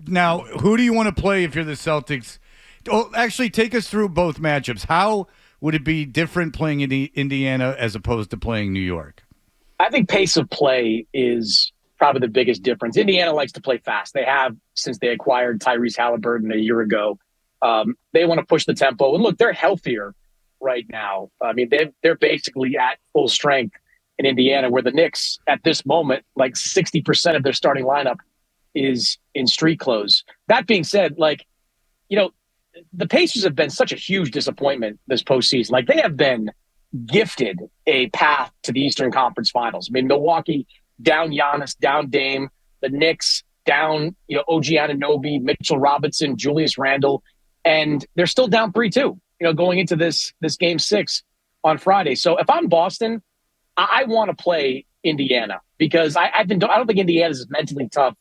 Now, who do you want to play if you're the Celtics? Oh, actually, take us through both matchups. How would it be different playing in Indiana as opposed to playing New York? I think pace of play is probably the biggest difference. Indiana likes to play fast. They have since they acquired Tyrese Halliburton a year ago. They want to push the tempo. And look, they're healthier right now. I mean, they're basically at full strength in Indiana, where the Knicks at this moment, like 60% of their starting lineup is in street clothes. That being said, the Pacers have been such a huge disappointment this postseason. Like, they have been gifted a path to the Eastern Conference Finals. I mean, Milwaukee down Giannis, down Dame, the Knicks down, OG Anunoby, Mitchell Robinson, Julius Randle, and they're still down 3-2, going into this game 6 on Friday. So if I'm Boston, I want to play Indiana because I don't think Indiana's as mentally tough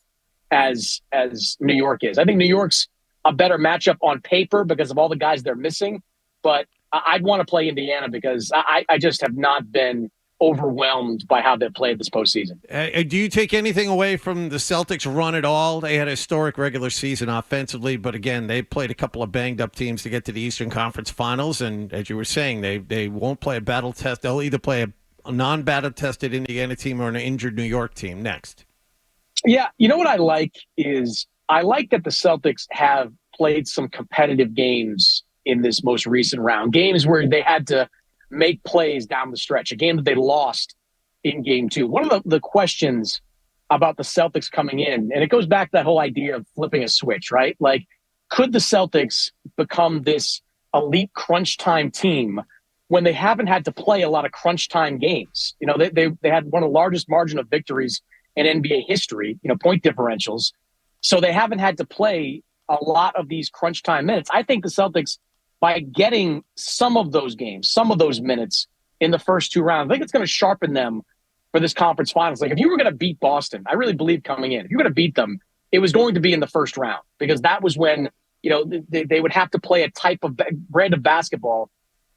as New York is. I think New York's a better matchup on paper because of all the guys they're missing, but I'd want to play Indiana because I just have not been overwhelmed by how they've played this postseason. Do you take anything away from the Celtics' run at all? They had a historic regular season offensively, but again, they played a couple of banged-up teams to get to the Eastern Conference Finals, and as you were saying, they won't play a battle test. They'll either play a non-battle-tested Indiana team or an injured New York team next. Yeah, you know what I like is I like that the Celtics have played some competitive games in this most recent round, games where they had to make plays down the stretch, a game that they lost in game 2. One of the questions about the Celtics coming in, and it goes back to that whole idea of flipping a switch, right? Like, could the Celtics become this elite crunch time team when they haven't had to play a lot of crunch time games? They had one of the largest margin of victories in NBA history, point differentials. So they haven't had to play a lot of these crunch time minutes. I think the Celtics, by getting some of those games, some of those minutes in the first 2 rounds, I think it's going to sharpen them for this conference finals. Like, if you were going to beat Boston, I really believe coming in, if you're going to beat them, it was going to be in the first round because that was when, they would have to play a type of brand of basketball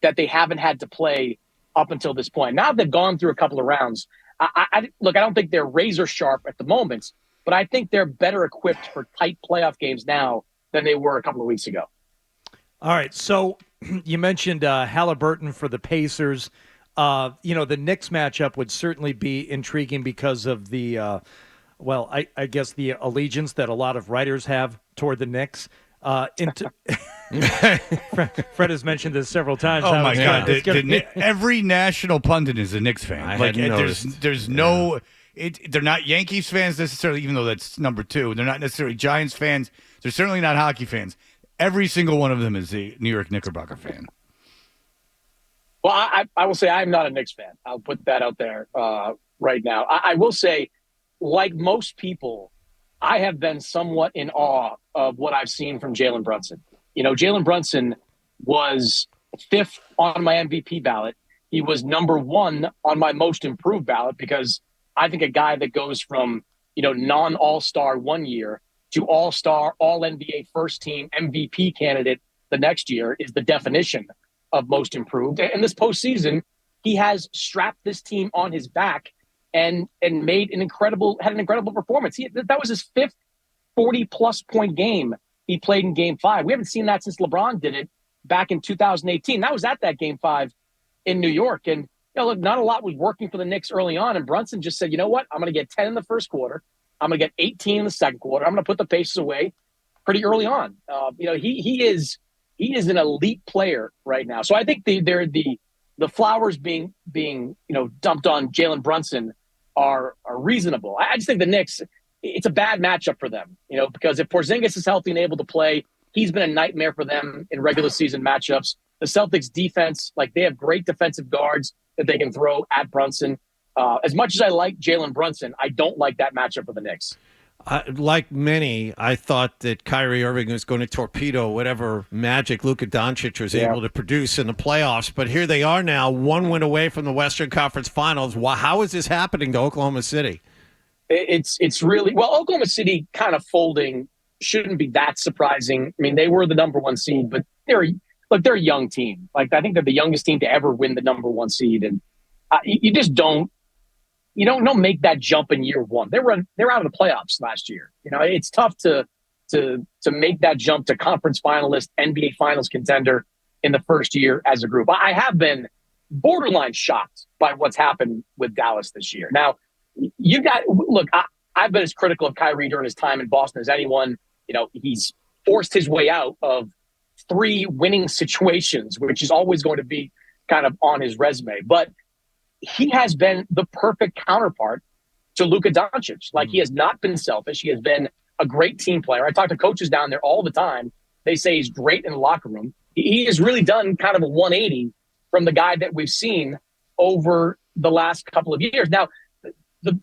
that they haven't had to play up until this point. Now they've gone through a couple of rounds. I don't think they're razor sharp at the moment, but I think they're better equipped for tight playoff games now than they were a couple of weeks ago. All right, so you mentioned Halliburton for the Pacers. The Knicks matchup would certainly be intriguing because of the, I guess the allegiance that a lot of writers have toward the Knicks. Fred has mentioned this several times. Oh my God! Every national pundit is a Knicks fan. There's no. They're not Yankees fans necessarily, even though that's number 2. They're not necessarily Giants fans. They're certainly not hockey fans. Every single one of them is a New York Knickerbocker fan. Well, I will say I'm not a Knicks fan. I'll put that out there right now. I will say, like most people, I have been somewhat in awe of what I've seen from Jalen Brunson. Jalen Brunson was 5th on my MVP ballot. He was number 1 on my most improved ballot because I think a guy that goes from, non-all-star one year to all-star, all-NBA first-team MVP candidate the next year is the definition of most improved. And this postseason, he has strapped this team on his back and had an incredible performance. That was his 5th 40-plus point game he played in Game 5. We haven't seen that since LeBron did it back in 2018. That was at that Game 5 in New York. And, look, not a lot was working for the Knicks early on, and Brunson just said, you know what? I'm going to get 10 in the first quarter. I'm going to get 18 in the second quarter. I'm going to put the Pacers away pretty early on. He is an elite player right now. So I think the flowers being dumped on Jalen Brunson are reasonable. I just think the Knicks, it's a bad matchup for them, because if Porzingis is healthy and able to play, he's been a nightmare for them in regular season matchups. The Celtics defense, they have great defensive guards that they can throw at Brunson. As much as I like Jalen Brunson, I don't like that matchup for the Knicks. Like many, I thought that Kyrie Irving was going to torpedo whatever magic Luka Doncic was able to produce in the playoffs. But here they are now, 1 win away from the Western Conference Finals. How is this happening to Oklahoma City? It's really, Oklahoma City kind of folding shouldn't be that surprising. I mean, they were the number 1 seed, but they're a young team. I think they're the youngest team to ever win the number 1 seed. And you just don't make that jump in year 1. They're out of the playoffs last year. It's tough to to make that jump to conference finalist, NBA Finals contender in the first year as a group. I have been borderline shocked by what's happened with Dallas this year. Now, I've been as critical of Kyrie during his time in Boston as anyone. He's forced his way out of 3 winning situations, which is always going to be kind of on his resume. But he has been the perfect counterpart to Luka Doncic. Like, he has not been selfish. He has been a great team player. I talk to coaches down there all the time. They say he's great in the locker room. He has really done kind of a 180 from the guy that we've seen over the last couple of years. Now,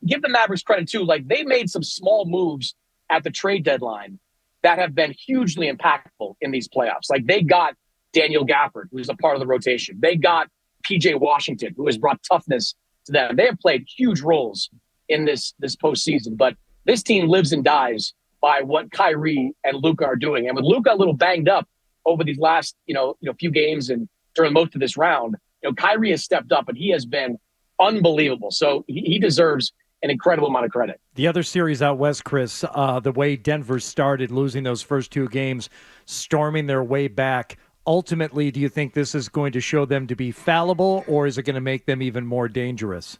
give the Mavericks credit too. Like, they made some small moves at the trade deadline that have been hugely impactful in these playoffs. Like, they got Daniel Gafford, who's a part of the rotation. They got PJ Washington, who has brought toughness to them. They have played huge roles in this postseason. But this team lives and dies by what Kyrie and Luka are doing. And with Luka a little banged up over these last few games and during most of this round, Kyrie has stepped up and he has been unbelievable. So he deserves an incredible amount of credit. The other series out west, Chris, the way Denver started losing those first 2 games, storming their way back, ultimately, do you think this is going to show them to be fallible, or is it going to make them even more dangerous?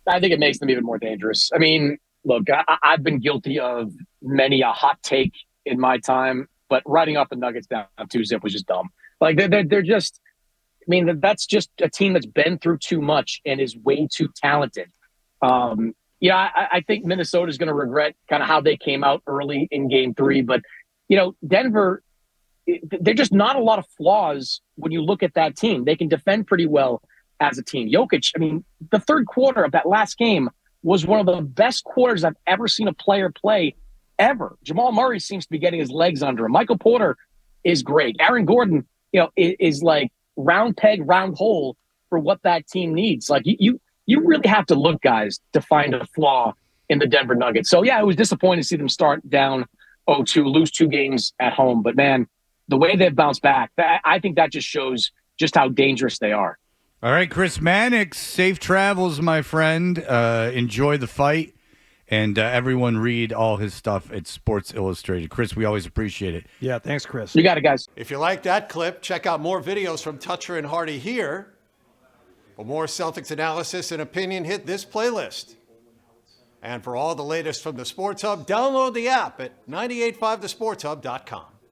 I think it makes them even more dangerous. I mean, look, I've been guilty of many a hot take in my time, but writing off the Nuggets down 2-0 was just dumb. Like, they're just, I mean, that's just a team that's been through too much and is way too talented. I think Minnesota's going to regret kind of how they came out early in Game 3, but Denver, they're just not a lot of flaws when you look at that team. They can defend pretty well as a team. Jokic, I mean, the third quarter of that last game was one of the best quarters I've ever seen a player play ever. Jamal Murray seems to be getting his legs under him. Michael Porter is great. Aaron Gordon, is like round peg, round hole for what that team needs. Like, you really have to look, guys, to find a flaw in the Denver Nuggets. So, yeah, it was disappointing to see them start down 0-2, lose 2 games at home. But, man, the way they've bounced back, I think that just shows just how dangerous they are. All right, Chris Mannix, safe travels, my friend. Enjoy the fight. And everyone read all his stuff at Sports Illustrated. Chris, we always appreciate it. Yeah, thanks, Chris. You got it, guys. If you like that clip, check out more videos from Toucher and Hardy here. For more Celtics analysis and opinion, hit this playlist. And for all the latest from the Sports Hub, download the app at 985thesportshub.com.